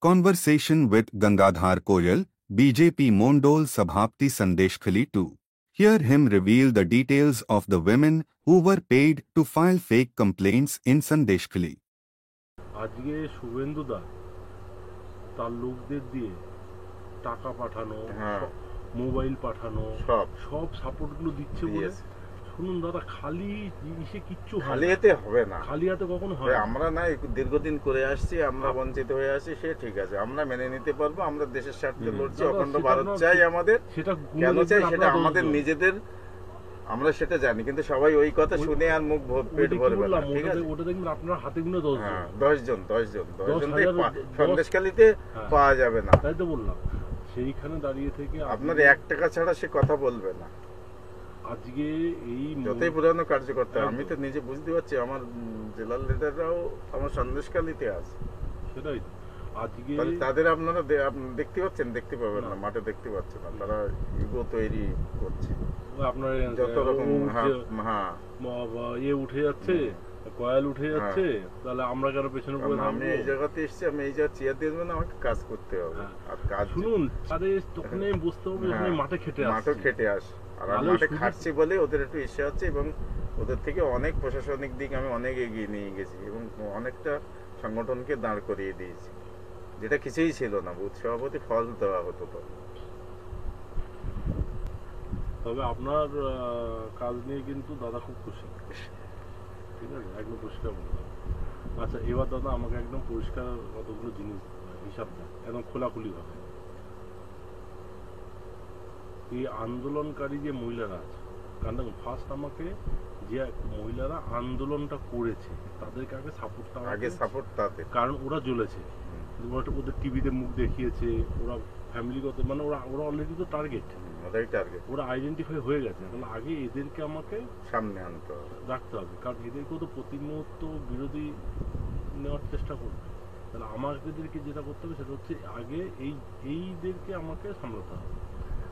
Conversation with Gangadhar Koyal, BJP Mondol Sabhapti Sandeshkhali 2. Hear him reveal the details of the women who were paid to file fake complaints in Sandeshkhali. আজকে শুভেন্দুদা তার লোকদের দিয়ে টাকা পাঠানো, mobile পাঠানো, সব সাপোর্টগুলো দিচ্ছে বলে শুনুন দাদা, খালি ইসে কিচ্ছু খালি হাতে হবে না, খালি হাতে কখনো হয় না। আমরা না দীর্ঘদিন করে আসছি, আমরা বঞ্চিত হয়ে আসছি, সে ঠিক আছে, আমরা মেনে নিতে পারবো। আমরা দেশের স্বার্থে লড়ছি, অখণ্ড ভারত চাই আমাদের, সেটা কেন চাই সেটা আমাদের নিজেদের, আমরা সেটা জানি। কিন্তু সবাই ওই কথা শুনে আর মুখ পেট ভরবে না, ঠিক আছে? ওটা দেখবেন আপনার হাতে গুনে 10 জন সন্দেশখালীতে পাওয়া যাবে না, তাই তো বললাম। সেইখানে দাঁড়িয়ে থেকে আপনার 1 টাকা ছাড়া সে কথা বলবে না। আজকে এই যতই পুরানো কার্যকর্তা, আমি তো নিজে বুঝতে পারছি, আমার জেলার লিডাররাও আমার সন্দেশখালীতে আছে। সেটাই আজকে তাদের আপনারা দেখতে পাচ্ছেন, দেখতে পাবেন না, মাঠে দেখতে পাচ্ছেন না, তারা ইগো তৈরি করছে। আপনার যত রকম উঠে যাচ্ছে, কয়েল উঠে যাচ্ছে, তাহলে আমরা কেন পেছনে পড়ে থাকবো? আমি এই জায়গাতে এসেছি, আমি এই জায়গা চেয়ার দিয়ে দেবেন, আমাকে কাজ করতে হবে। আর কাজ শুনুন, আরে তখন আমি বুঝতে পারবো যখন মাঠে খেটে আসে, আর মাঠে খাটছি বলে ওদের একটু ইচ্ছে হচ্ছে, এবং ওদের থেকে অনেক প্রশাসনিক দিক আমি অনেক এগিয়ে নিয়ে গেছি, এবং অনেকটা সংগঠনকে দাঁড় করিয়ে দিয়েছি, যেটা কিছুই ছিল না। বুথ সভাপতি ফল দেওয়া হতো। তবে আপনার কাজ নিয়ে কিন্তু দাদা খুব খুশি, ঠিক আছে? একদম পরিষ্কার বললাম। আচ্ছা, এবার দাদা আমাকে একদম পরিষ্কার কতগুলো জিনিস হিসাব দেন, একদম খোলাখুলি ভাবে। এই আন্দোলনকারী যে মহিলারা আছে, কারণ দেখুন, ফার্স্ট আমাকে যে মহিলারা আন্দোলনটা করেছে তাদেরকে আগে সাপোর্ট তাদের, কারণ ওরা জ্বলেছে, ওদের টিভিতে মুখ দেখিয়েছে, ওরা ফ্যামিলিগত, মানে ওরা অলরেডি তো টার্গেট, ওরা আইডেন্টিফাই হয়ে গেছে। তাহলে আগে এদেরকে আমাকে সামনে আনতে হবে, রাখতে হবে, কারণ এদেরকেও তো প্রতি মুহূর্ত বিরোধী নেওয়ার চেষ্টা করবে। তাহলে আমাদেরকে যেটা করতে হবে সেটা হচ্ছে আগে এইদেরকে আমাকে সামলাতে হবে।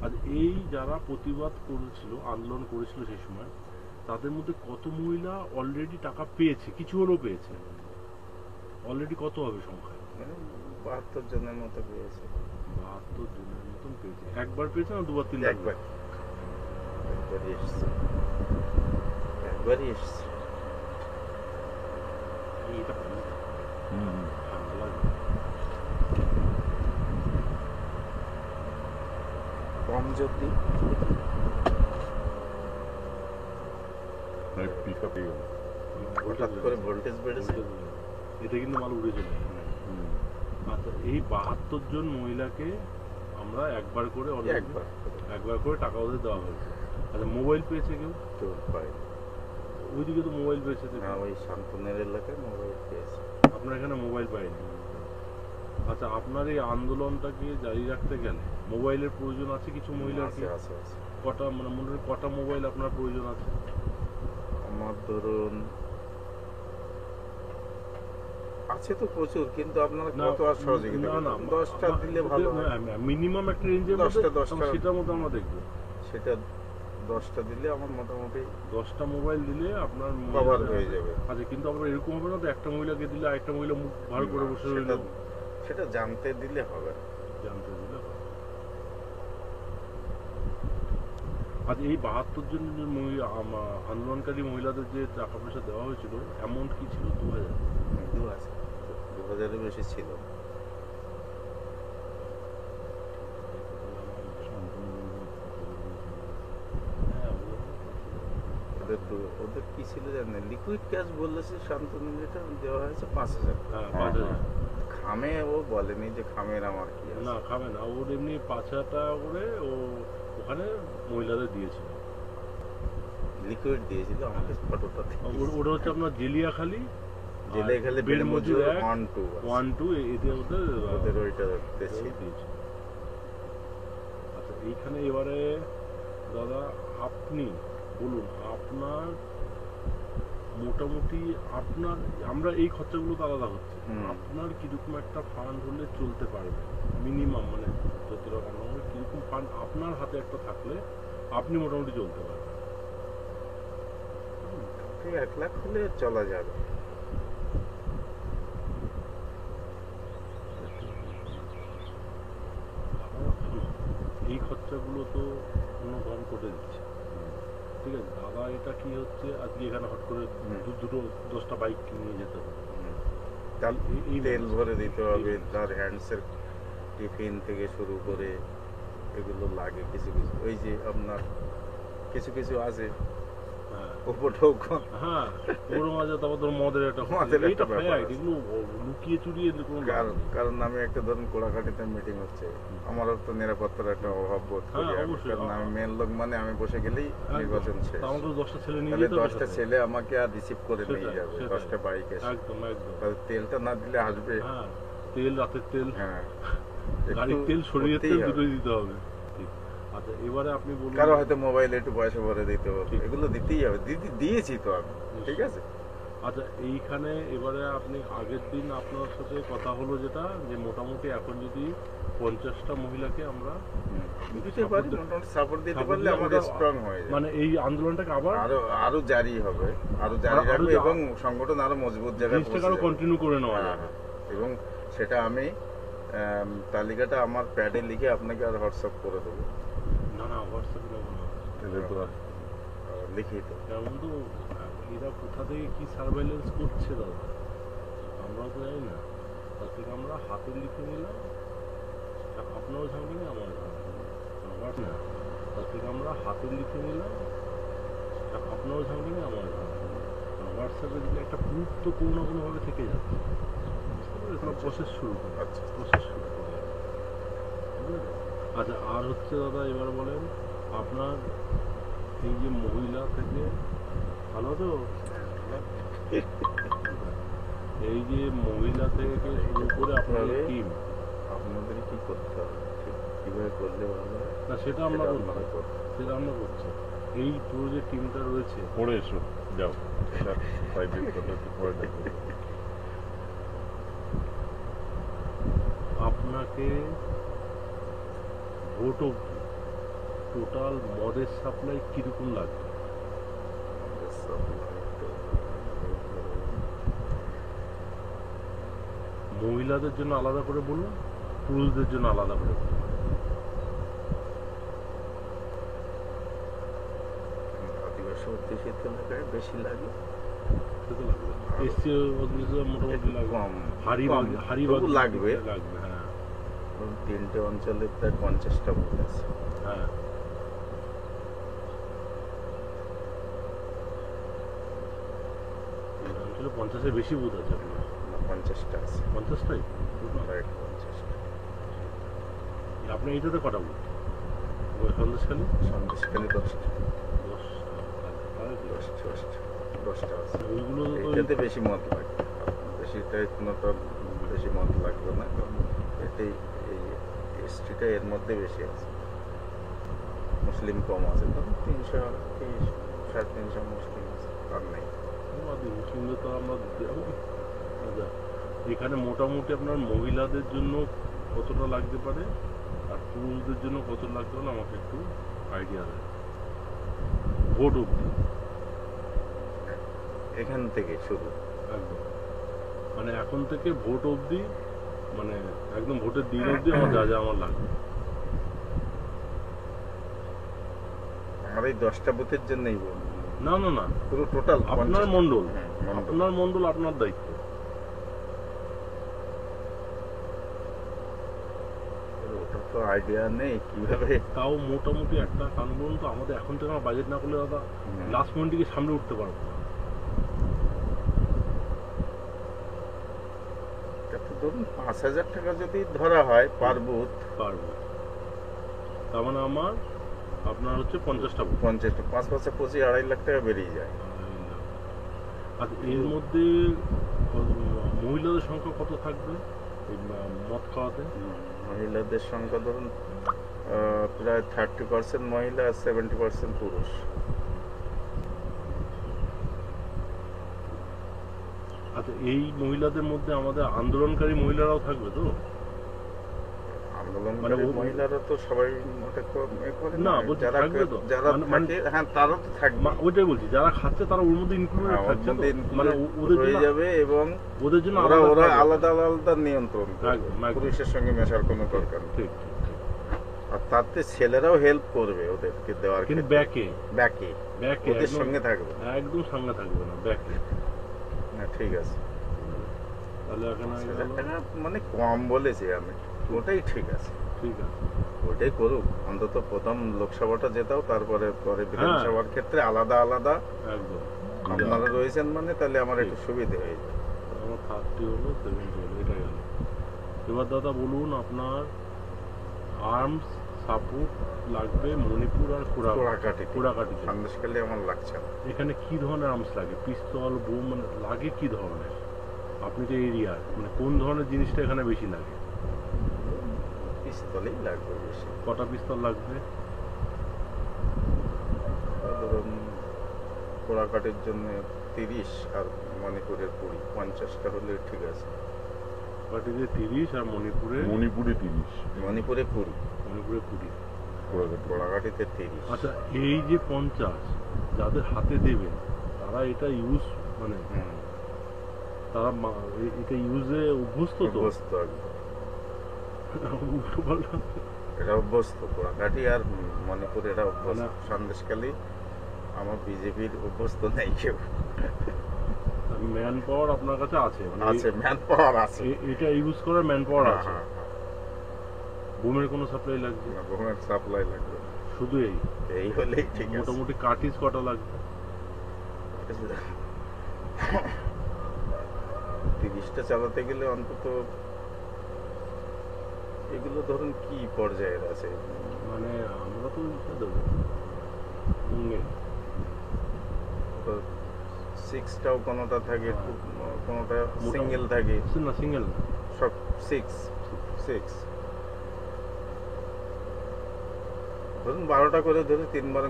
আর এই যারা প্রতিবাদ করেছিল, আন্দোলন করেছিল সেই সময়, তাদের মধ্যে কত মহিলা অলরেডি টাকা পেয়েছে, কিছু হলেও পেয়েছে? অলরেডি কত হবে সংখ্যা? 72 জনের মতো পেয়েছে। 72 জনের মতন পেয়েছে। একবার পেয়েছে না দুবার তিনবার? একবারই এসছে। এটা ঠান্ডা লাগে, কম যদি হঠাৎ করে ভোল্টেজ বেড়েছে, এটা কিন্তু মাল উড়ে চলে। আচ্ছা, এই 72 জন মহিলাকে আমরা একবার করে টাকা ওদের দেওয়া হয়েছে। আচ্ছা, মোবাইল পেয়েছে কেউ? তো পায়, ওইদিকে তো মোবাইল পেয়েছে। ওই শান্তনের এলাকায় মোবাইল পেয়েছে, আপনার এখানে মোবাইল পাইনি। আচ্ছা, আপনার এই আন্দোলনটাকে জারি রাখতে গেলে মোবাইলের প্রয়োজন আছে কিছু মহিলার? আছে। কটা, মানে মনে হয় কটা মোবাইল আপনার প্রয়োজন আছে? আমার ধরুন আছে তো প্রচুর, কিন্তু আপনারা কত আর সহযোগিতা করবেন? 10টা দিলে ভালো হয়, মিনিমাম একটা রেঞ্জের মধ্যে 10টা, সেটার মধ্যে আমরা দেখব। সেটা 10টা দিলে আমার মোটামুটি 10টা মোবাইল দিলে আপনার কভার হয়ে যাবে। আচ্ছা, কিন্তু আমরা এরকম হবে না তো একটা মহিলাকে দিলে আরেকটা মহিলা মুখ ভার করে বসে রইল? সেটা জানতে দিলে হবে, জানতে দিলে হবে। আজ এই 72 জন আন্দোলনকারী মহিলাদের যে টাকা পয়সা দেওয়া হয়েছিল, অ্যামাউন্ট কি ছিল? 2000-এর বেশি ছিল। ওদের কি ছিল জানেন? লিকুইড ক্যাশ বলেছে, শান্তনু যেটা দেওয়া হয়েছে 5000। খামে ও বলেনি যে খামের আমার কি আছে। না, খামে না, ওর এমনি 5000 টাকা করে ও ওখানে মহিলাদের দিয়েছিল, লিকুইড দিয়েছিল। আমাকে ফটোটা ওটা হচ্ছে আপনার জেলিয়াখালী বেল মজুর 1-2 এতে ওদের ওইটা দিয়েছে। আচ্ছা, এইখানে এবারে দাদা আপনি বলুন, আপনার মোটামুটি আমরা এই খরচাগুলো তো আলাদা হচ্ছে, আপনার কিরকম একটা ফান্ড হলে চলতে পারবে মিনিমাম, মানে যত রকম কিরকম ফান্ড আপনার হাতে একটা থাকলে আপনি মোটামুটি চলতে পারবেন? 1 লাখ হলে চলা যাবে। এই খরচাগুলো তো অন্য ধরন করে দিচ্ছে, ঠিক আছে। দাদা এটা কি হচ্ছে, আজকে এখানে হট করে দুটো 10টা বাইক নিয়ে যেতে হবে, তার তেল ভরে দিতে হবে, তার হ্যান্ডসের টিফিন থেকে শুরু করে এগুলো লাগে কিছু কিছু। ওই যে আপনার কিছু কিছু আছে হ্যাঁ ওর মাঝে তারপর তোর মদের একটা লুকিয়ে চুরিয়ে কারণ আমি একটা ধরুন কোলাঘাটিতে মিটিং হচ্ছে, আমারও তো নিরাপত্তার একটা অভাব বোধ করি, কারণ আমি মেন লোক, মানে আমি বসে গেলেই নির্বাচন শেষ। আমাকে 10টা ছেলে নিয়ে তাহলে 10টা ছেলে আমাকে আর রিসিভ করে নিয়ে যাবে, 10টা বাইক এসে। একদম একদম তেলটা না দিলে আসবে, তেল, রাতের তেল, হ্যাঁ গাড়ির তেল, শরীরের তেল দুটোই দিতে হবে। আচ্ছা এবারে আপনি বলুন, কারো হয়তো মোবাইলে একটু পয়সা ভরে দিতে হবে, এগুলো দিতেই হবে, দিয়েছি তো আমি, ঠিক আছে। আচ্ছা এইখানে এবারে আপনি আগের দিন আপনার সাথে কথা হলো যেটা, যে মোটামুটি এখন যদি 50টা মহিলাকে আমরা দিতে পারি, মোটামুটি সাপোর্ট দিতে পারলে আমাদের স্ট্রং হয়ে যাবে, মানে এই আন্দোলনটাকে আবার আরো জারি হবে, আরো জারি রাখবে এবং সংগঠন আরো মজবুত জায়গায় আরো কন্টিনিউ করে নেওয়া যাবে। এবং সেটা আমি তালিকাটা আমার প্যাডে লিখে আপনাকে আর হোয়াটসঅ্যাপ করে দেবো। না না হোয়াটসঅ্যাপে দেবো না, লিখি তো, কারণ তো এরা কোথা থেকে কি সার্ভেইলেন্স করছে দাদা আমরা তো জানি না। তার থেকে আমরা হাতে লিখে নিলাম, আপনারও ঝামেলা নেই আমারও ঝামেলা না, তার থেকে আমরা হাতে লিখে নিলাম, আপনারও ঝামেলা নেই আমারও ঝামেলা। হোয়াটসঅ্যাপে দিলে একটা প্রুফ তো কোনো না কোনোভাবে থেকে যাচ্ছে, প্রসেস শুরু করে, প্রসেস শুরু করে। আচ্ছা আর হচ্ছে দাদা এবার বলেন আপনার এই যে মহিলা থেকে, ভালো তো এই যে মহিলা থেকে শুরু করে আপনার টিম, আপনাদের কি করতে হবে, কিভাবে করলে ভালো হয়, না সেটা আমরা করছি। এই পুরো যে টিমটা রয়েছে, পড়ে এসো যাও, পরে দেখো। আপনাকে ভোট অবধি টোটাল মদের সাপ্লাই কিরকম লাগবে? মহিলাদের জন্য আলাদা করে বলুন, পুরুষদের জন্য আলাদা করে বলুন। আদিবাসী অধ্যুষিত এলাকায় বেশি লাগে, মোটামুটি হারিবাগ লাগবে। হ্যাঁ 3টে অঞ্চলে প্রায় 50টা ভোট আছে। হ্যাঁ অঞ্চলে 50-এর বেশি বুথ আছে আপনার? 50টা আছে। 50টাই? আপনি এইটাতে কটা বুথ? সন্দেশখালী? সন্দেশখালী 10টা। 10টা আছে। ওইগুলো এটাতে বেশি মত লাগবে, বেশিটাই কোনো তো বেশি মত লাগবে না, কারণ এটাই এই স্ট্রিটটা এর মধ্যে বেশি আছে, মুসলিম কম আছে, ধরুন 330 350 মুসলিম আছে, আর নেই মুসলিমদের তো আমরা। এখানে মোটামুটি আপনার মহিলাদের জন্য কতটা লাগতে পারে আর পুরুষদের জন্য কত লাগতে পারে আমাকে একটু আইডিয়া দেয়, ভোট অবধি এখান থেকে শুরু একদম, মানে এখন থেকে ভোট অবধি, মানে একদম ভোটের দিন অবধি আমার যা যা আমার লাগবে। আমার এই 10টা বুথের জন্যই বলবো। না না না পুরো টোটাল আপনার মন্ডল, আপনার মন্ডল, আপনার দায়িত্ব। ওটা তো আইডিয়া নেই কিভাবে, তাও মোটামুটি একটা কারণ বলুন তো, আমাদের এখন থেকে আমার বাজেট না করলে দাদা লাস্ট মোমেন্টে সামনে উঠতে পারবো না। ধরুন 5,000 টাকা যদি ধরা হয় পার বুথ, তার মানে আমার আপনার হচ্ছে 50টা বুথ, 50টা 5 5 25 2.5 লাখ টাকা বেরিয়ে যায়। আর এর মধ্যে মহিলাদের সংখ্যা কত থাকবে মদ খাওয়াতে? মহিলাদের সংখ্যা ধরুন প্রায় 30% মহিলা, 70% পুরুষ। আচ্ছা এই মহিলাদের মধ্যে আমাদের আন্দোলনকারী মহিলারাও থাকবে তো? আন্দোলনকারী মহিলারা তো সবাই না, যারা থাকে, হ্যাঁ তারা তো থাকবে, ওইটাই বলছি, যারা খাচ্ছে তারা ওর মধ্যে ইনক্লুডেড থাকছে, মানে ওদের হয়ে যাবে এবং ওদের জন্য ওরা আলাদা আলাদা নিয়ন্ত্রণ করবে, পুরুষের সঙ্গে মেশার কোনো দরকার নেই। ঠিক। আর তাতে ছেলেরাও হেল্প করবে ওদেরকে দেওয়ার কিন্তু ক্ষেত্রে। ব্যাকে ব্যাকে ওদের সঙ্গে থাকবে। একদম সঙ্গে থাকবে না, ব্যাকে। না ঠিক আছে, তাহলে এখানে 5,000 টাকা মানে কম বলেছি আমি, ওটাই ঠিক আছে, ঠিক আছে, ওটাই করুক। অন্তত প্রথম লোকসভাটা জেতাও, তারপরে পরে বিধানসভার ক্ষেত্রে আলাদা আলাদা একদম। আপনারা রয়েছেন মানে তাহলে আমার একটু সুবিধা হয়ে যায়। আমার 30 হলো, 70 হলো, এটা গেল। এবার দাদা বলুন, আপনার আর্মস সাপোর্ট লাগবে মণিপুর আর কোড়াকাটি। সন্দেশখালী আমার লাগছে না। এখানে কি ধরনের আর্মস লাগে? পিস্তল, বোম, মানে লাগে কি ধরনের? আপনি তো এরিয়া, মানে কোন ধরনের জিনিসটা এখানে বেশি লাগে? পিস্তলই লাগবে বেশি। কটা পিস্তল লাগবে? ধরুন কোড়াকাটির জন্য 30 আর মণিপুরের 20, 50টা হলে ঠিক আছে। কোড়াকাটিতে 30 আর মণিপুরে 20, মণিপুরে 20, কোড়াকাটিতে 30। আচ্ছা, এই যে 50 যাদের হাতে দেবেন, তারা এটা ইউজ, মানে তারা এটা ইউজে অভ্যস্ত তো? এটা অভ্যস্ত, কোড়াকাটি আর মণিপুর এটা অভ্যস্ত। সন্দেশখালী আমার বিজেপির অভ্যস্ত নেই কেউ। ম্যান পাওয়ার আপনার কাছে আছে? আছে, ম্যান পাওয়ার আছে, এটা ইউজ করার ম্যান পাওয়ার আছে। বোমের কোনো সাপ্লাই লাগবে না? বোমের সাপ্লাই লাগবে শুধু এই হলেই ঠিক আছে। মোটামুটি কার্টিজ কটা লাগবে? 30টা চালাতে গেলে অন্তত এগুলো ধরুন কি পর্যায়ের আছে? মানে আমরা তো দেবো 6টাও কোনোটা থাকে, কোনোটা সিঙ্গেল থাকে না, সিঙ্গেল সব 6 ধরুন 12টা করে ধরে 3 বার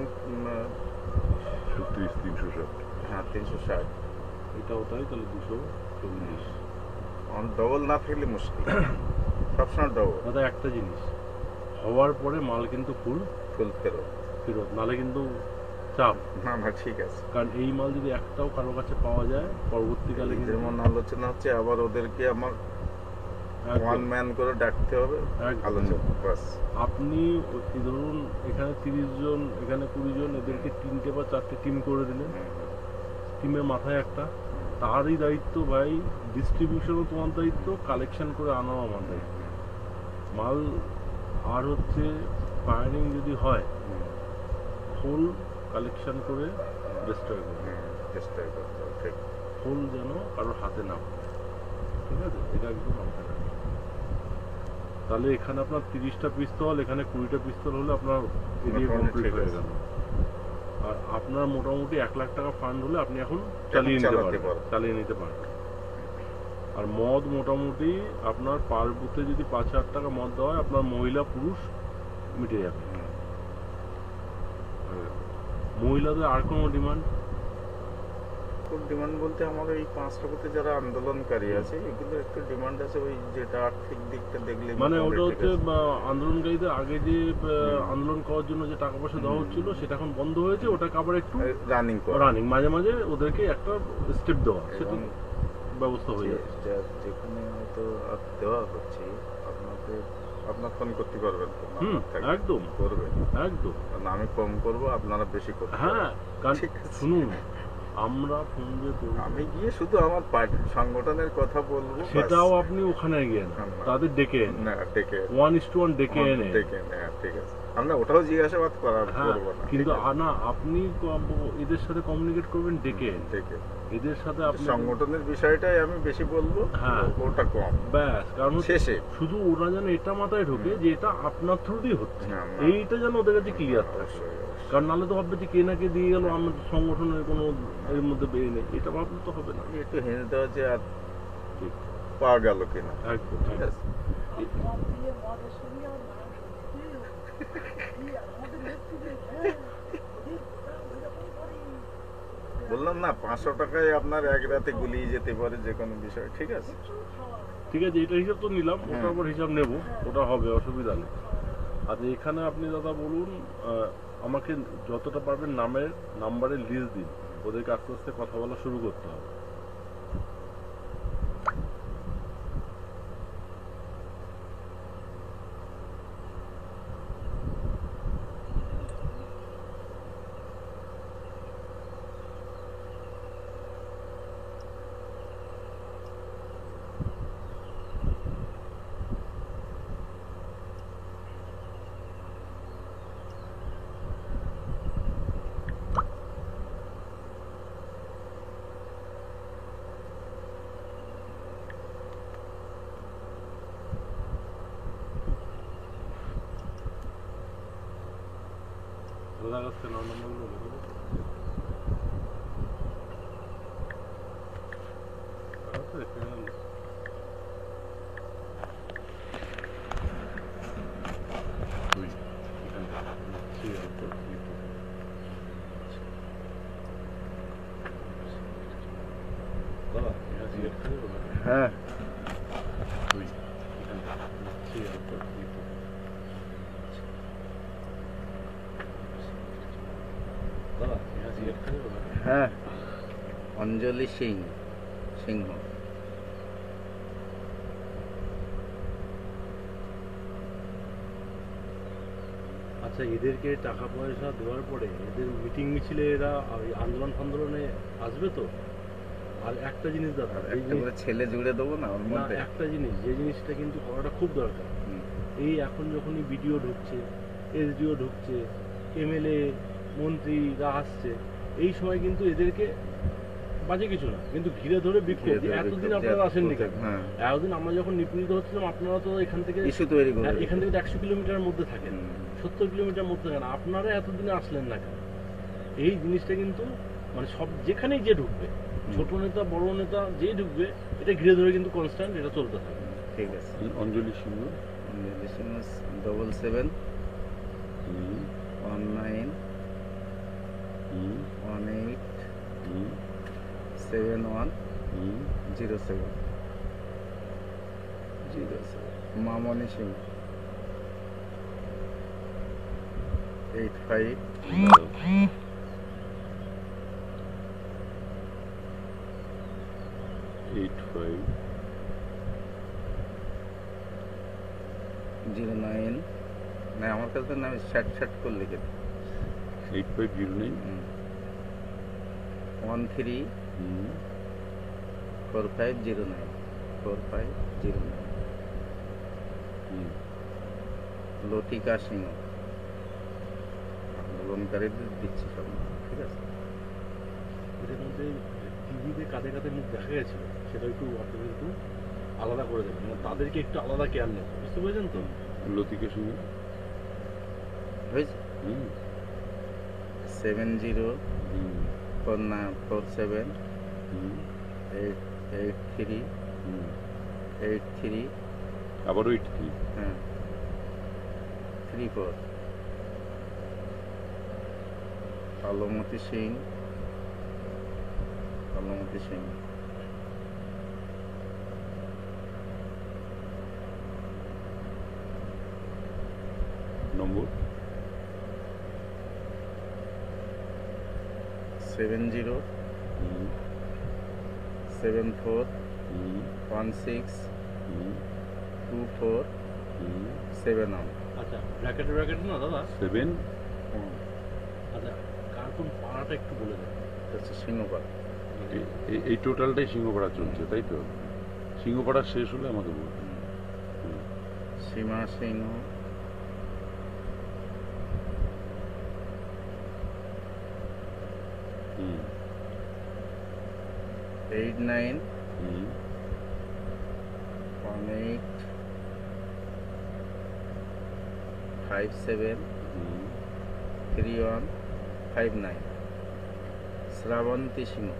360। হ্যাঁ 360। এটাও তাই, তাহলে 240। ডবল না থাকলে মুশকিল, সবসময় ডবল। দাদা একটা জিনিস, হওয়ার পরে মাল কিন্তু ফুল ফেরত, নালে কিন্তু চাপ। না ঠিক আছে, কারণ এই মাল যদি একটাও কারো কাছে পাওয়া যায় পরবর্তীকালে, যেমন আলোচনা হচ্ছে আবার ওদেরকে আমার ওয়ান ম্যান করে ডাকতে হবে আলোচনা। আপনি ধরুন এখানে 30 জন, এখানে 20 জন, এদেরকে 3টে বা 4টে টিম করে দিলেন, টিমের মাথায় একটা, তারই দায়িত্ব ভাই, ডিস্ট্রিবিউশনও তোমার দায়িত্ব, কালেকশন করে আনাও আমার দায়িত্ব। মাল আর হচ্ছে ফায়ারিং যদি হয়, হোল কালেকশন করে ডিস্ট্রয় করতে হবে, হোল যেন কারোর হাতে না পড়ে, ঠিক আছে? এটা একদম মাথায় রাখবেন। তাহলে এখানে আপনার 30টা পিস্তল, এখানে 20টা পিস্তল হলে আপনার এরিয়া কমপ্লিট হয়ে গেল। আর আপনার মোটামুটি 1 লাখ টাকা ফান্ড হলে আপনি এখন চালিয়ে নিতে পারবেন। আর মদ মোটামুটি আপনার পার বুথে যদি 5,000 টাকা মদ দেওয়া হয়, আপনার মহিলা পুরুষ মিটে যাবে। মহিলাদের আর কোনো ডিমান্ড? ডিমান্ড বলতে আমার এই 5টা বুথে যারা আন্দোলনকারী আছে, এগুলো একটু ডিমান্ড আছে, ওই যেটা আর্থিক দিকটা দেখলে মানে ওটা হচ্ছে আন্দোলনকারীদের আগে যে আন্দোলন করার জন্য যে টাকা পয়সা দেওয়া হচ্ছিল, সেটা এখন বন্ধ হয়েছে, ওটাকে আবার একটু রানিং মাঝে মাঝে ওদেরকে একটা স্টেপ দেওয়া, সেটা ব্যবস্থা হয়ে যাচ্ছে। যেখানে হয়তো দেওয়া হচ্ছে, আপনার ফোন করতে পারবেন, একদম করবেন, একদম। আমি কম করবো, আপনারা বেশি করবেন। হ্যাঁ, কারণ শুনুন, আমরা ফোন যে করব, আমি গিয়ে শুধু আমার সংগঠনের কথা বলবো, সেটাও আপনি ওখানে গিয়ে তাদের ডেকে না, ডেকে 1:1 ডেকে এনে, ঠিক আছে, আমরা ওটাও জিজ্ঞাসাবাদ করবো না, কিন্তু না, আপনি এদের সাথে কমিউনিকেট করবেন ডেকে এদের সাথে। আপনি সংগঠনের বিষয়টাই আমি বেশি বলবো, হ্যাঁ ওটা কম ব্যাস, কারণ শেষে শুধু ওরা যেন এটা মাথায় ঢোকে যে এটা আপনার থ্রু দিয়ে হচ্ছে, এইটা যেন ওদের কাছে ক্লিয়ার থাকে। কারণ নাহলে তো ভাববে যে কে না কে দিয়ে গেল, আমার সংগঠনের কোনো এর মধ্যে বেরিয়ে নেই, এটা ভাবলে তো হবে না। একটু হেনে দেওয়া যে আর পাওয়া গেল কিনা, একদম ঠিক আছে। বললাম না, 500 টাকায় আপনার এক রাতে গুলিয়ে যেতে পারে যে কোনো বিষয়। ঠিক আছে, ঠিক আছে, এটা হিসাব তো নিলাম, ওটার উপর হিসাব নেব, ওটা হবে, অসুবিধা নেই। আর এখানে আপনি দাদা বলুন, আমাকে যতটা পারবেন নাম্বারের লিস্ট দিন, ওদেরকে আস্তে আস্তে কথা বলা শুরু করতে হবে। আধার কার্ড কেন নম্বরগুলো লিখে দেবো। হ্যাঁ হ্যাঁ অঞ্জলি সিংহ আচ্ছা, এদেরকে টাকা পয়সা দেওয়ার পরে এদের মিটিং মিছিলে এরা আন্দোলন ফান্দোলনে আসবে তো? আর একটা জিনিস দাদা, ছেলে জুড়ে দেবো না ওর মধ্যে একটা জিনিস, যে জিনিসটা কিন্তু করাটা খুব দরকার। এই এখন যখনই বিডিও ঢুকছে, এসডিও ঢুকছে, এমএলএ মন্ত্রীরা আসছে, এই সময় কিন্তু এদেরকে বাজে কিছু না কিন্তু ঘিরে ধরে বিক্ষোভ, এতদিন আপনারা আসেননি কেন? এতদিন আমরা যখন নিপীড়িত হচ্ছিলাম আপনারা তো এখান থেকে 100 কিলোমিটারের মধ্যে থাকেন, 70 কিলোমিটার মধ্যে থাকেন, আপনারা এতদিনে আসলেন না কেন? এই জিনিসটা কিন্তু মানে সব যেখানেই যে ঢুকবে, ছোট নেতা বড় নেতা যে ঢুকবে, এটা ঘিরে ধরে কিন্তু কনস্ট্যান্ট এটা চলতে থাকবে। ঠিক আছে। অঞ্জলি সিংহ 77 19 18 71 07 মামনি সিং 85 09 না আমার কাছে না শার্ট করে লিখে 8509 13 4509 লতিকা সিংহ আন্দোলনকারীদের দিচ্ছি সব, ঠিক আছে। এদের মধ্যে টিভিতে কাদের কাদের মুখ দেখা গেছিল সেটা একটু আপনাদের একটু আলাদা করে দেবেন, মানে তাদেরকে একটু আলাদা কেয়ার নেব, বুঝতে পেরেছেন তো? লতিকা সিংহ হয়েছে 704947 883 83 আবার 83 হ্যাঁ 34 আলমতি সিং নম্বর 70 74 16 24 71। আচ্ছা, ব্র্যাকেট না দাদা 7। আচ্ছা, কার্টুন পাড়াটা একটু বলে দেন। হচ্ছে সিংহপাড়া, এই টোটালটাই সিংহপাড়া চলছে, তাই তো? সিংহপাড়া শেষ হলে আমাকে বলবেন। সীমা সিংহ 89 18 57 31 59 শ্রাবন্তী সিংহ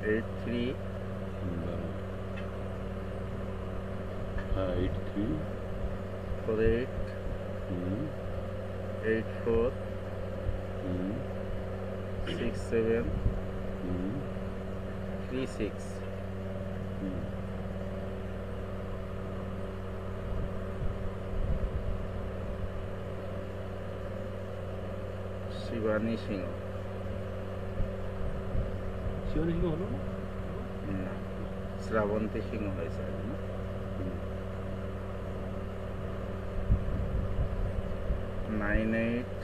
83 83 48 84 67 36 শিবানী সিংহ হলো না, শ্রাবন্তী সিংহ হয়েছে না। 98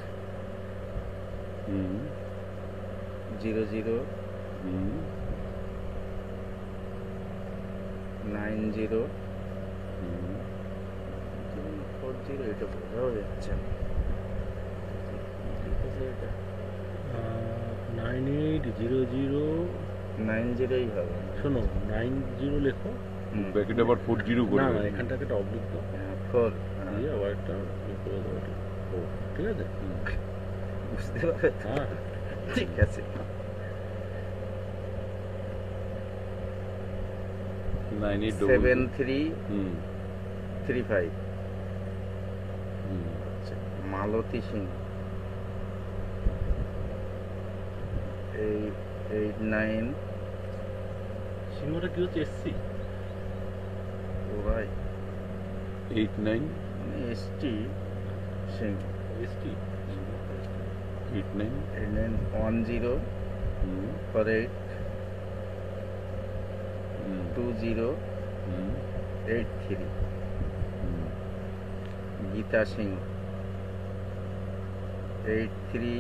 00 90 40 এটা বোঝাও যাচ্ছে না, ঠিক আছে। এটা 9800 90ই হবে। শোনো 90 লেখো ব্র্যাকেট আবার 40 করে না এখানটাকে একটা অবলিক দাও, 4 দিয়ে আবার একটা করে দাও, এটা 4, ঠিক আছে? বুঝতে পারবে তো? হ্যাঁ ঠিক আছে। 7335 আচ্ছা, মালতী সিং 89 সিংহটা কি হচ্ছে এসসি? ওরাই 89 এসটি সিং এসটি 89 10 48 2083 গীতা সিং 83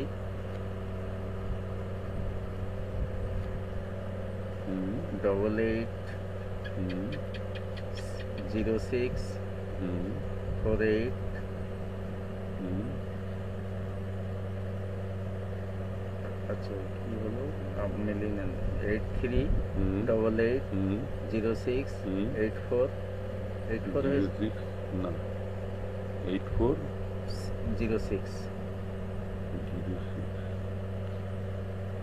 88 06 48 আচ্ছা কি হলো আপনি লিখলেন 83 88 06 84 84 না 84 06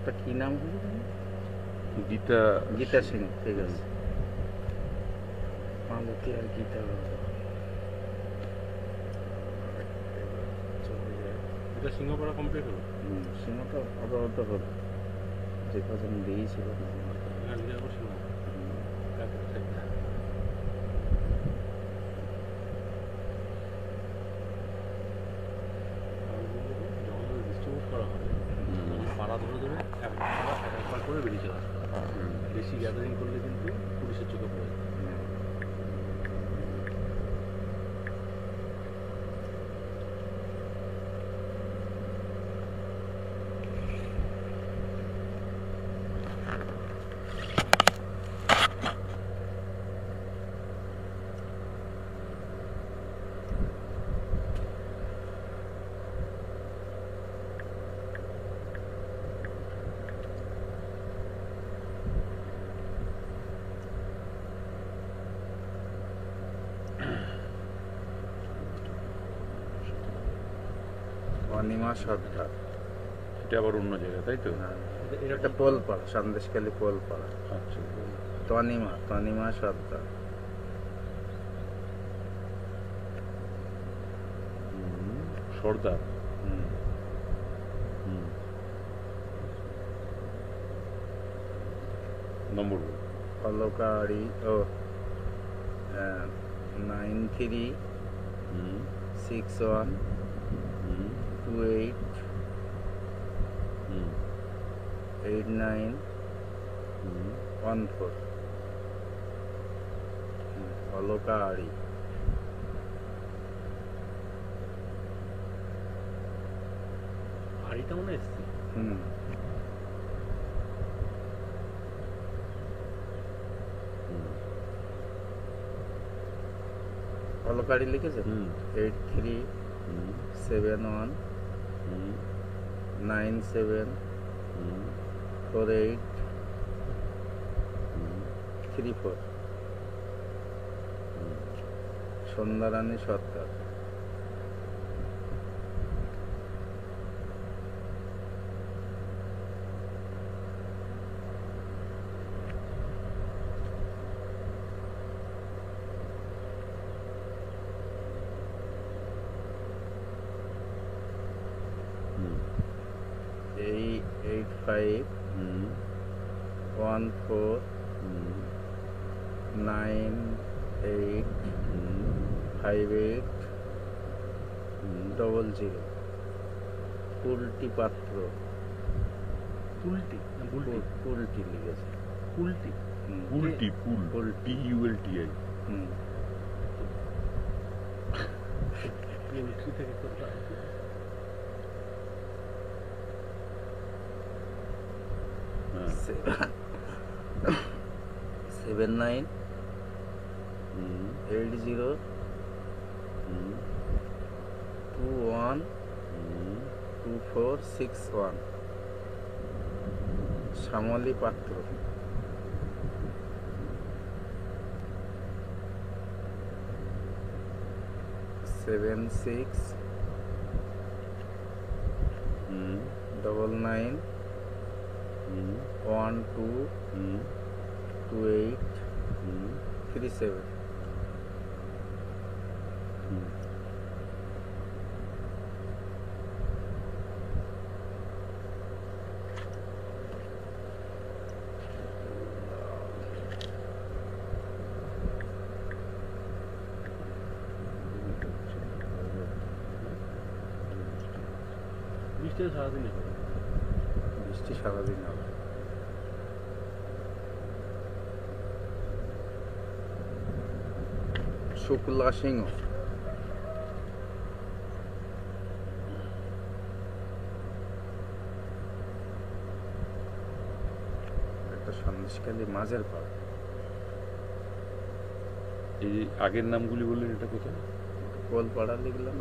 তা কি নাম হলো গীতা গীতা সিং ঠিক আছে মালতী আর গীতা এটা সিংহপাড়া কমপ্লিট হলো। সিংহটা আপাতত হলো যে কজন দিয়েছিল এখান থেকে আবার সিংহ কাকের সাইডটা। যখন ডিস্ট্রিবিউট করা হয় তখন পাড়া ধরে ধরে একবার করে বেরিয়ে চলে আসতে হয়। বেশি গ্যাদারিং করলে কিন্তু পুলিশের চোখে পড়ে যায়। অনিমা সর্দার এটা আবার অন্য জায়গা তাই তো? এটা পোলপাড়া সন্দেশখালী পোলপাড়া আচ্ছা তনিমা সর্দার সর্দার নম্বর বল। অলকারি ও 93 61 28 89 14 অলকারি হাড়িটা মনে এসছি। অলকারি লিখেছে 83 71 97 48 34 সন্ধ্যারানী সরকার এই 85 14 98 58 00 কুলটি পাত্র কুলটি না বুলটি? কুলটি লিখেছে কুলটি পুলটি পুল PULTI পোলট্রি থেকে কোনটা? 79 80 21 2461 শ্যামলী পাত্র 76 99 12 28 37। বৃষ্টি সারাদিন হবে, বৃষ্টি সারাদিন হবে। শুক্লা সিংহ, একটা সন্দেশখালী মাঝের পাড়। এই আগের নামগুলি বললেন, এটা কোথায়? পোলপাড়া লিখলাম,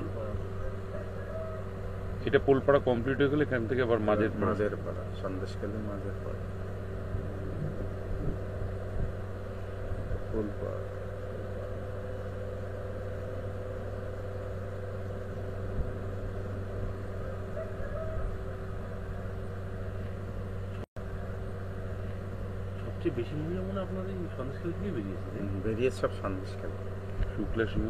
এটা পোলপাড়া কমপ্লিট হয়ে গেলে এখান থেকে আবার মাঝের মাঝের পাড়া, সন্দেশখালী মাঝের পাড়া, পোলপাড়া। সবচেয়ে বেশি মহিলা মনে হয় আপনাদের এই সন্দেশখালী থেকে বেরিয়েছে, তাই না? বেরিয়ে সব সন্দেশখালী। শুক্লা সিংহ।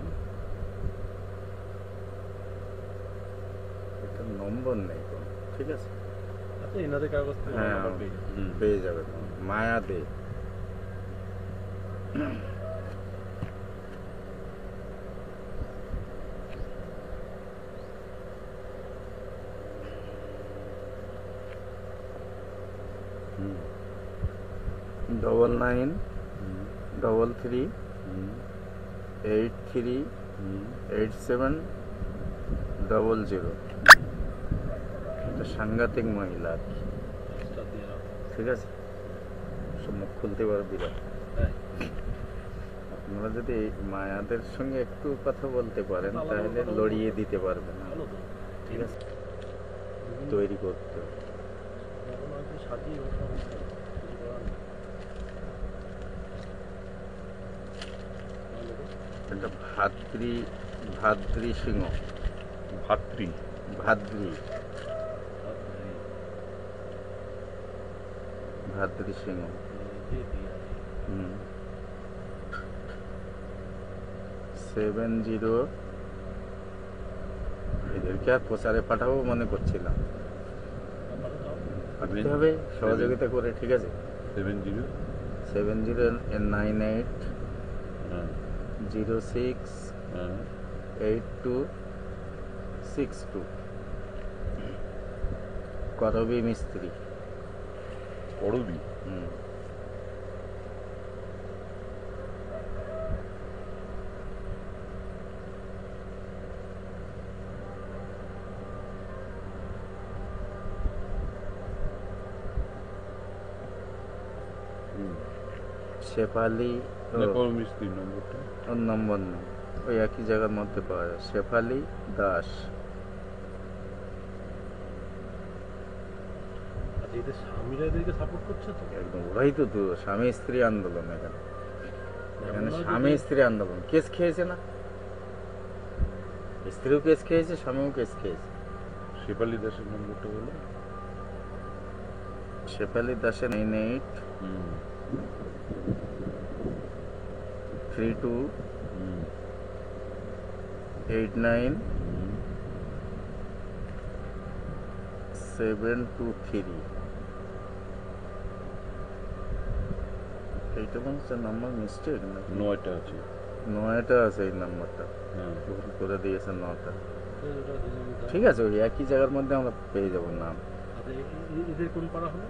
একটা নম্বর নেই কোনো, ঠিক আছে? আচ্ছা, এনাদের কাগজ থেকে হ্যাঁ, নাম্বার পেয়ে যাবেন। পেয়ে যাবেন। মায়া দে, হুম 99 হুম 33 হুম 83 হুম 87 00। একটা সাংঘাতিক মহিলা আর কি, কাজটা দিয়ে রাখো। ঠিক আছে? সব মুখ খুলতে পারো বিরাট। হ্যাঁ, আপনারা যদি মায়াদের সঙ্গে একটু কথা বলতে পারেন আলাদা তাহলে কথা বলতে লড়িয়ে দিতে পারবেন, ভালো তো। ঠিক আছে? তৈরি করতে হবে। এখন হয়তো সাজিয়ে ওঠা হচ্ছে, কিছু করার নেই। ভালো তো। একটা ভাদ্রি সিংহ, ভাতৃ। ভাদ্রি আর সিংহ। এই দিয়ে আছে। 70। এদেরকে আর প্রচারে পাঠাবো মনে করছিলাম, নাম্বারটা দাও। পাঠাতে হবে সহযোগিতা করে, ঠিক আছে? 70 7098 হ্যাঁ 06 হ্যাঁ 8262। করবি মিস্ত্রি। করবি। হুম। শেফালি, নেপাল মিস্ত্রি নম্বরটা। ওর নম্বর নেই, ওই একই জায়গার মধ্যে পাওয়া যায়। শেফালি দাস। আচ্ছা, এদের স্বামীরা এদেরকে সাপোর্ট করছে তো? একদম ওরাই তো স্বামী স্ত্রী আন্দোলন। এখানে এমন নয় যে- স্বামী স্ত্রী আন্দোলন। কেস খেয়েছে না, স্ত্রীও কেস খেয়েছে, স্বামীও কেস খেয়েছে। শেফালি দাসের নম্বরটা বলো। শেফালি দাসের 98 হুম 32 হুম 89 হুম 723। এইটা মানুষের নাম্বার মিস্টেক নাকি? 9টা আছে। 9টা আছে এই নাম্বারটা, হ্যাঁ ভুল করে দিয়েছে 9টা। ওটা দিয়ে দাও। ঠিক আছে, ওই একই জায়গার মধ্যে আমরা পেয়ে যাবো নাম। আচ্ছা, এদের কোন পাড়া হলো?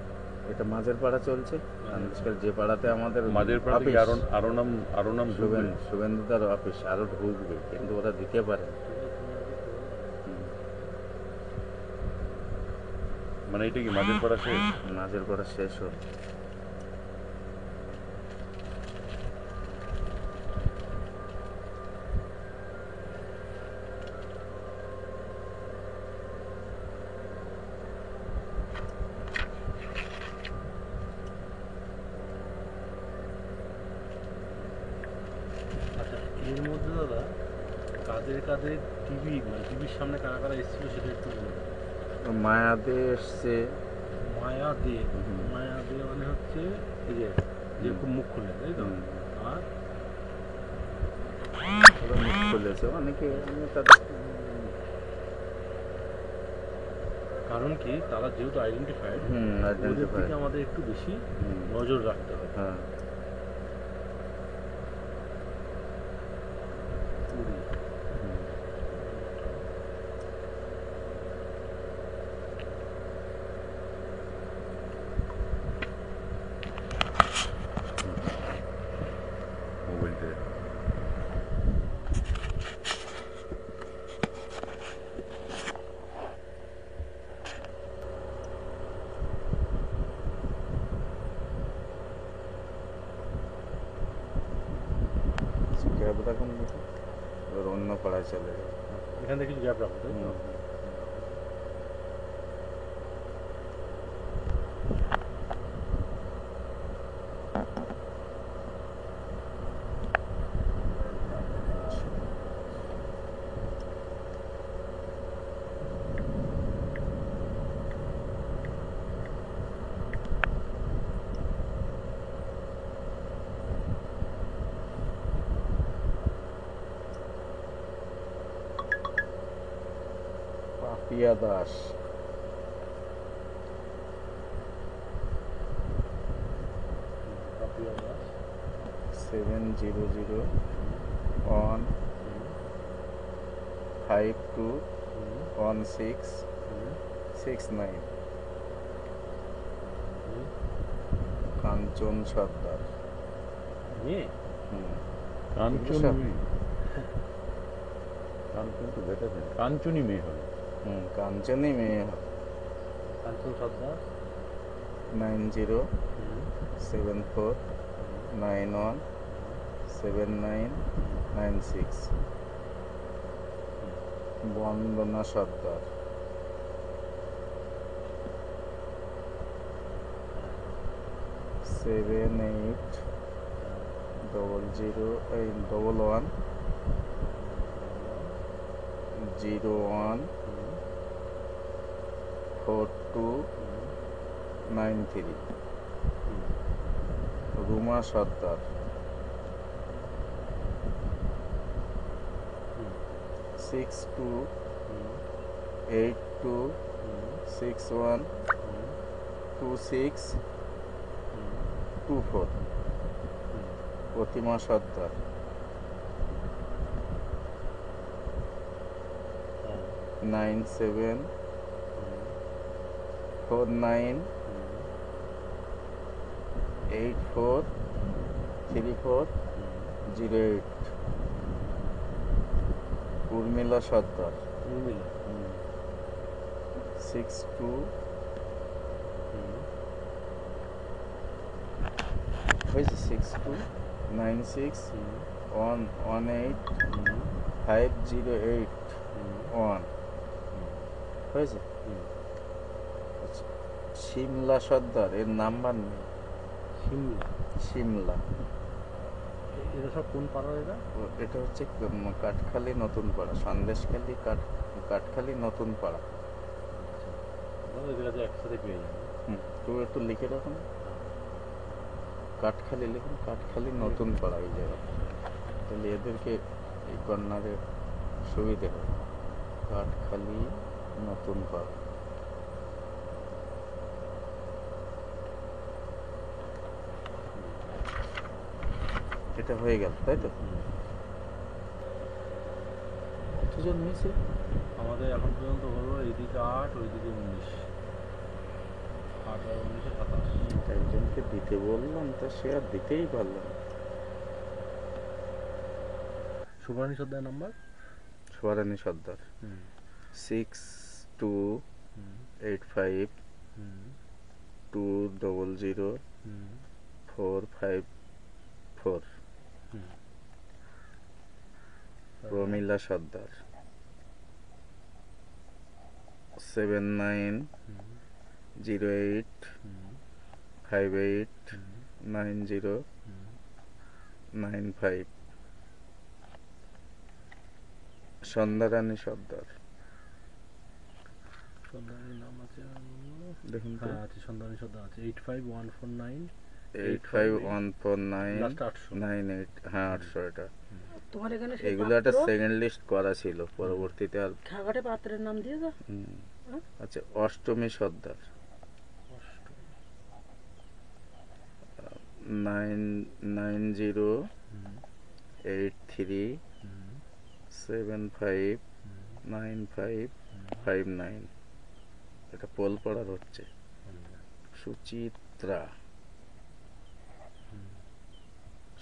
এটা মাঝের পাড়া চলছে। আজকাল যে পাড়াতে আমাদের মাঝের পাড়া থেকে অফিস, আরো নাম ঢুকবে। শুভেন্দুদার অফিস আরো ঢুকবে, কিন্তু ওরা দিতে পারে না। মানে এটা কি মাঝের পাড়া শেষ? মাঝের পাড়া শেষ হল। আচ্ছা, এর মধ্যে দাদা কাদের কাদের টিভি মানে টিভির সামনে কারা কারা এসেছিল সেটা একটু বলুন। মায়াদে এসছে, মায়া দে, হুম। মায়া দে মানে হচ্ছে এই যে যে হুম। খুব মুখ খুলে তাই তো, হুম। আর ওরা মুখ খুলেছে অনেকে, আমি তাদের কারণ কি তারা যেহেতু আইডেন্টিফাইড, ওদের আইডেন্টিফাই। দিকে আমাদের একটু বেশি নজর রাখতে হবে। হ্যাঁ, পুরী, মোবাইলতে গ্যাপ রাখুন দেখি, ওর অন্য পাড়ায় চলে যাবে। এখান থেকে কিছু গ্যাপ রাখো তাই তো। হুম। পাপিয়া দাস, পাপিয়া দাস, 7001521669। কাঞ্চন সর্দার, মেয়ে কাঞ্চন সব? মেয়ে, কাঞ্চন তো বেটার, কাঞ্চনই মেয়ে হবে। কাঞ্চনই মেয়ে। কাঞ্চন সর্দার, 9074917996। বন্দনা সর্দার, 7811014293। রুমা সর্দার, 6282612624। প্রতিমা সর্দার, 9749843408। উর্মিলা সর্দার, 62 হয়েছে 6296118508 হয়েছে। আচ্ছা, শিমলা সর্দার, এর নাম্বার নেই। সিমলা, শিমলা, এরা সব কোন পাড়ার এরা? এটা হচ্ছে কাঠখালি নতুন পাড়া, সন্দেশখালি কাঠখালি নতুন পাড়া। এদের কাছে একসাথে পেয়ে যাবে। তো একটু লিখে রাখুন, কাঠখালি লিখুন, কাঠখালি নতুন পাড়া এই জায়গা। তাহলে এদেরকে এই কর্নারে সুবিধে হবে। কাঠখালি নতুন পাড়া। এটা হয়ে গেল তাই তো? কতজন নিয়েছে? আমাদের এখন পর্যন্ত হলো এইদিকে 8, ওইদিকে 19, 8 আর 19 27। একজনকে দিতে বললাম, তা সে আর দিতেই পারল না। সুবর্ণী সর্দার নাম্বার, সুবর্ণী সর্দার, 6285200454। প্রমিলা সর্দার, 7908589095। সন্ধ্যারানী সর্দার সন্ধানের নাম আছে দেখুন তো। হ্যাঁ আছে, সন্ধানী সর্দার আছে 85149 85149 লাস্ট 800 98, হ্যাঁ 800 এটা। তোমার এখানে এগুলো একটা সেকেন্ড লিস্ট করা ছিল, পরবর্তীতে আর খাগাটে পাত্রের নাম দিয়ে দাও। আচ্ছা অষ্টমী সর্দার 9083759559, এটা পোল পড়ার হচ্ছে। সুচিত্রা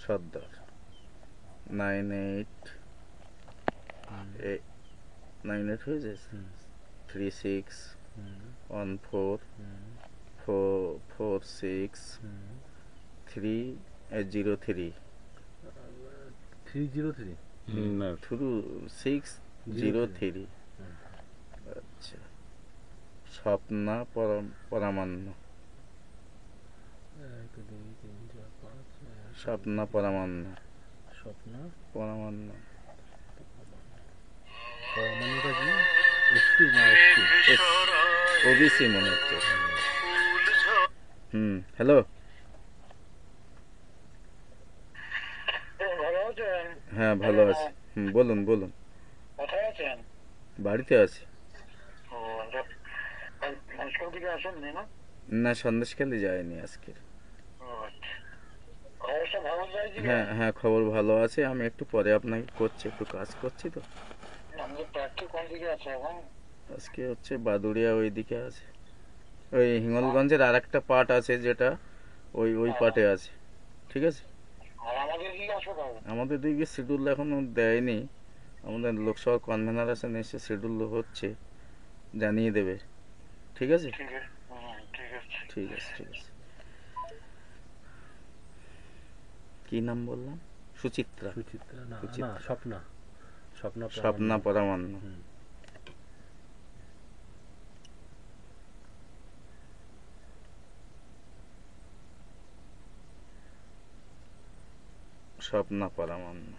সর্দার 98 হয়ে যায় 3614463003 303 না 603। আচ্ছা স্বপ্না পরামান্ন, 1 2 3 4 5 স্বপ্না পরামান্ন স্বপ্ন পরামান্ন পরমাণুটা কি এসটি না এসটি ওবিসি মনে হচ্ছে। হ্যালো ভালো আছেন? হ্যাঁ ভালো আছি। বলুন বলুন। কোথায় আছেন? বাড়িতে আছি। হাসপাতাল থেকে আসেননি না? না সন্দেশখালি যায়নি আজকে। খবরটা ভালো যায় কি? হ্যাঁ হ্যাঁ খবর ভালো আছে। আমি একটু পরে আপনাকে করছি, একটু কাজ করছি তো। আমাদের প্রার্থী কোন দিকে আছে এখন? আজকে হচ্ছে বাদুড়িয়া ওই দিকে আছে, ওই হিঙ্গলগঞ্জের আর একটা পার্ট আছে যেটা ওই পার্টে আছে। ঠিক আছে। আর আমাদের কি হাসপাতাল? আমাদের দিকে শিডিউল এখনো দেয়নি, আমাদের লোকসভার কনভেনার আছেন, এসে শিডিউল হচ্ছে, জানিয়ে দেবে। ঠিক আছে ঠিক আছে, ঠিক আছে। ঠিক আছে ঠিক আছে। কি নাম বললাম? সুচিত্রা সুচিত্রা না সুচিত্রা। না স্বপ্না স্বপ্না স্বপ্না পরামান্ন। স্বপ্না পরামান্ন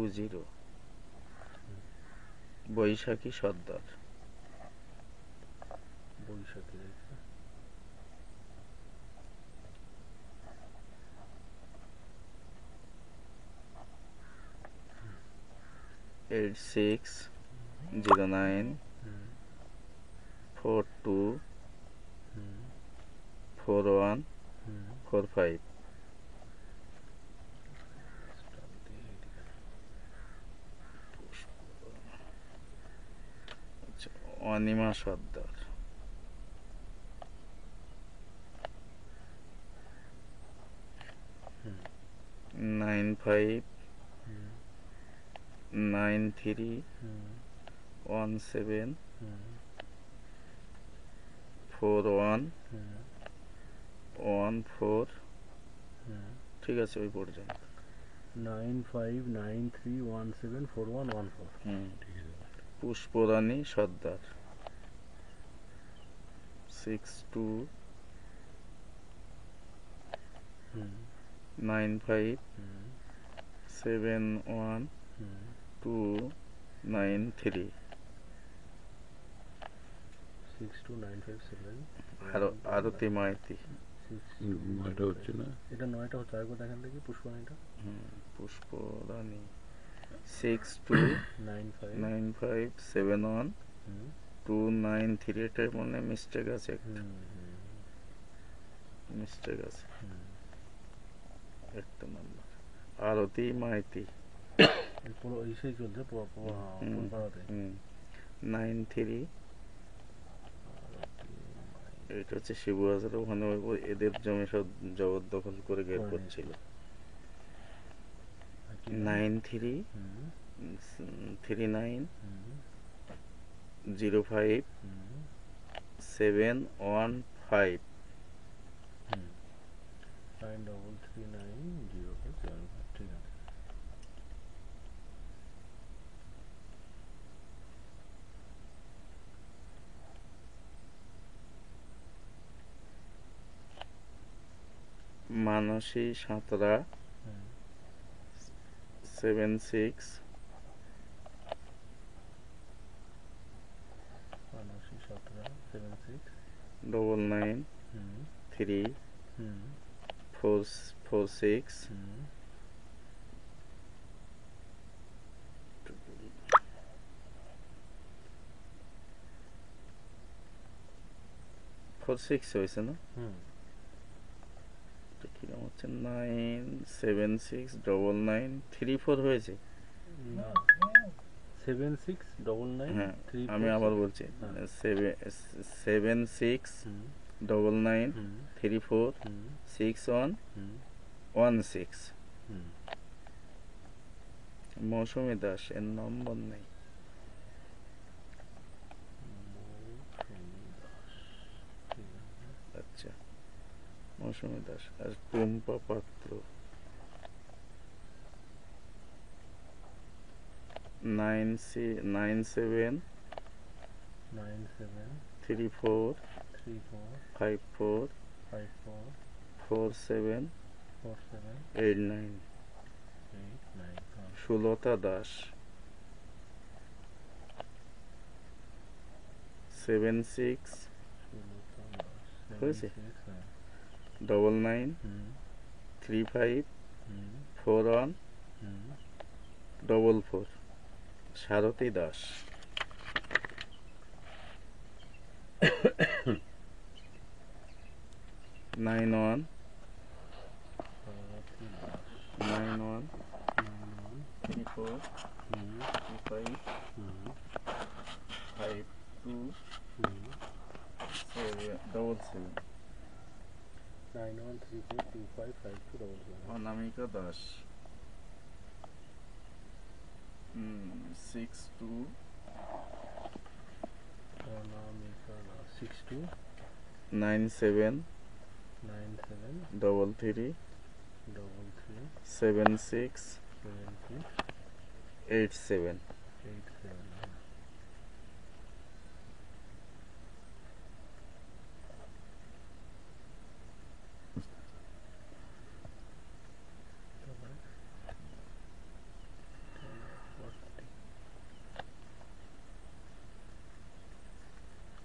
8609297920। বৈশাখী সর্দার বৈশাখী 8609424145। অনিমা সর্দার 9593174114। ঠিক আছে ওই পর্যন্ত। 9593174114 ঠিক আছে। পুষ্পরানী সর্দার 6295712293। 62957 আরতি মাইতি এটা হচ্ছে না, এটা 9টা হচ্ছে, আরেকবার দেখেন দেখি পুষ্পাণীটা। পুষ্পরানী 6295712293। এটার মনে মিস্টেক আছে, মিস্টেক আছে একটা নাম্বার। আরতি মাইতি পুরো ইসেই চলছে পুরোপাড়াতে। 93। এটা হচ্ছে শিবু হাজার, ওখানে এদের জমি সব জবরদখল করে বের করছিল। 9339057115। 93390575 ঠিক আছে। মানসী সাঁতরা 76 মানসী 17 76 99 3 4 46 46 হয়েছে না? কিরকম হচ্ছে 9769934 হয়েছে। 7699 হ্যাঁ আমি আবার বলছি 7699346116 মৌসুমী দাস এর নম্বর নেই। আচ্ছা মৌসুমী দাস আর টুম্পা পাত্র 97 34 54 47 89 সুলতা দাস 76 হয়েছে 99 35 41 44 সারথী দাস 91 34 35 52 77 9134255277 অনামিকা দাস 62 অনামিকা 62 97 33 76 87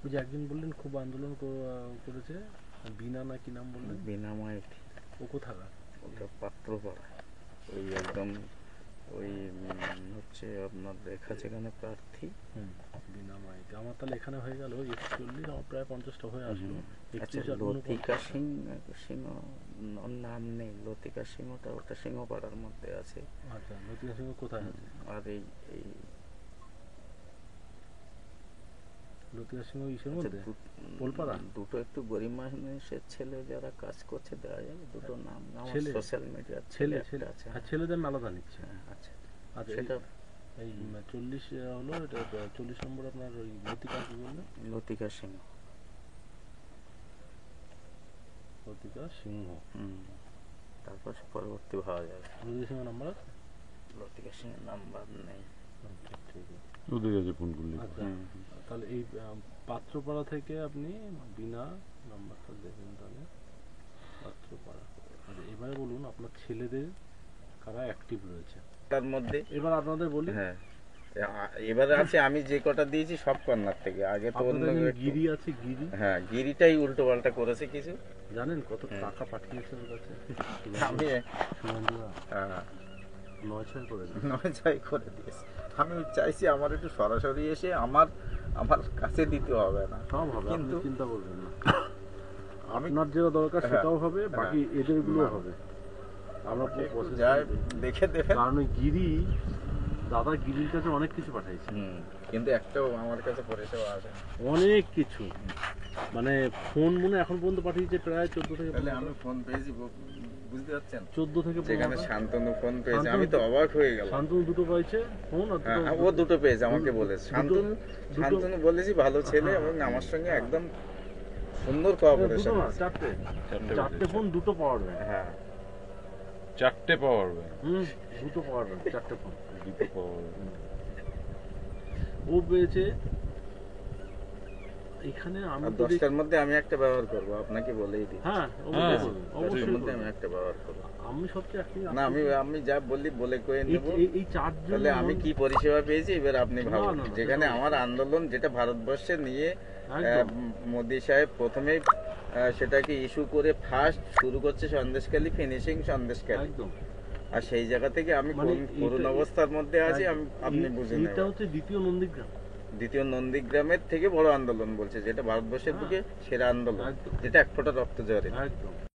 ওই যে একদিন বললেন খুব আন্দোলন করেছে বিনা না কি নাম বললেন? বিনা মাইতি ও কোথাকার? ওটা পাত্রপাড়া ওই একদম ওই হচ্ছে আপনার রেখা যেখানে প্রার্থী বিনা মাইতি। আমার তাহলে এখানে হয়ে গেল 41, আমার প্রায় 50টা হয়ে আসলো। আচ্ছা লতিকা সিংহ ওর নাম নেই, লতিকা সিংহটা ওটা সিংহপাড়ার মধ্যে আছে। আচ্ছা লতিকা সিংহ কোথায় আছে? আর এই লতিকা সিংহ ইসের মধ্যে পোলপাড়া দুটো একটু গরিব মানুষের ছেলে যারা কাজ করছে দেওয়া যাবে দুটো নাম আমার ছেলে সোশ্যাল মিডিয়া ছেলে আছে। হ্যাঁ ছেলেদের আলাদা নিচ্ছে। আচ্ছা আচ্ছা সেটা এই 40 হলো, এটা 40 নম্বর আপনার ওই লতিকা কি বললেন? লতিকা সিংহ লতিকা সিংহ তারপর পরবর্তী ভাবা যাবে। লতিকা সিংহ নাম্বার আছে? লতিকা সিংহের নাম্বার নেই। আচ্ছা ঠিক আছে ওদের কাছে ফোন করলে আচ্ছা তাহলে এই পাত্রপাড়া থেকে আপনি বিনা নাম্বারটা দেবেন তাহলে পাত্রপাড়া। আচ্ছা এবারে বলুন আপনার ছেলেদের কারা অ্যাক্টিভ রয়েছে তার মধ্যে এবার আপনাদের বলি। হ্যাঁ এবারে আছে আমি যে কটা দিয়েছি সব কর্নার থেকে। আগে তো অন্য গিরি আছে, গিরি হ্যাঁ গিরিটাই উল্টো পাল্টা করেছে কিছু। জানেন কত টাকা পাঠিয়েছে ওর কাছে? আমি সুমন্দুরা হ্যাঁ 9-6 করে দিন। 9-6 করে দিয়েছি। আমি চাইছি আমার একটু সরাসরি এসে আমার কাছে দিতে হবে না, সব হবে কিন্তু আপনি চিন্তা করবেন না। আমি আপনার যেটা দরকার সেটাও হবে, বাকি এদের গুলো হবে। আমরা যাই দেখে দেবেন। কারণ ওই গিরি দাদা গিরির কাছে অনেক কিছু পাঠাইছে, কিন্তু একটাও আমার কাছে পরিষেবা আসে অনেক কিছু। মানে ফোন মনে এখন পর্যন্ত পাঠিয়েছে প্রায় 14 থেকে 15। আমি ফোন পেয়েছি বুঝতে পারছেন 14 থেকে 15। যেখানে শান্তনু ফোন পেয়েছে আমি তো অবাক হয়ে গেলাম। শান্তনু দুটো পাইছে ফোন, আর ও দুটো পেয়েছে আমাকে বলেছে। শান্তনু বলেছি ভালো ছেলে এবং আমার সঙ্গে একদম সুন্দর কোঅপারেশন। চারটে ফোন, দুটো পাওয়ার ব্যাংক। হ্যাঁ 4টে পাওয়ার ব্যাংক, দুটো পাওয়ার ব্যাংক, 4টে ফোন, 2টো পাওয়ার ব্যাংক। ও পেয়েছে এখানে আমি আর তো 10টার মধ্যে আমি একটা ব্যবহার করব, আপনাকে বলেই দিই। হ্যাঁ হ্যাঁ, অবশ্যই বলুন, 10টার অবশ্যই মধ্যে বলুন। আমি একটা ব্যবহার করব। আমি সবচেয়ে না আমি যা বলি বলে কয়ে নেব। এই চারজন তাহলে আমি কি পরিষেবা পেয়েছি এবার আপনি ভাবুন। না, যেখানে সেটা আমার আন্দোলন যেটা ভারতবর্ষে নিয়ে একদম মোদি সাহেব প্রথমে সেটাকে ইস্যু করে ফার্স্ট শুরু করছে সন্দেশখালী, ফিনিশিং সন্দেশখালী। একদম আর সেই জায়গা থেকে আমি মানে করুণ এটা- অবস্থার মধ্যে আছি, আপনি বুঝে এটা নেবেন। হচ্ছে দ্বিতীয় নন্দীগ্রাম। দ্বিতীয় নন্দীগ্রামের থেকে বড় আন্দোলন বলছে, যেটা ভারতবর্ষের হ্যাঁ। বুকে সেরা আন্দোলন, একদম। যেটা এক ফোঁটা রক্ত ঝরে। একদম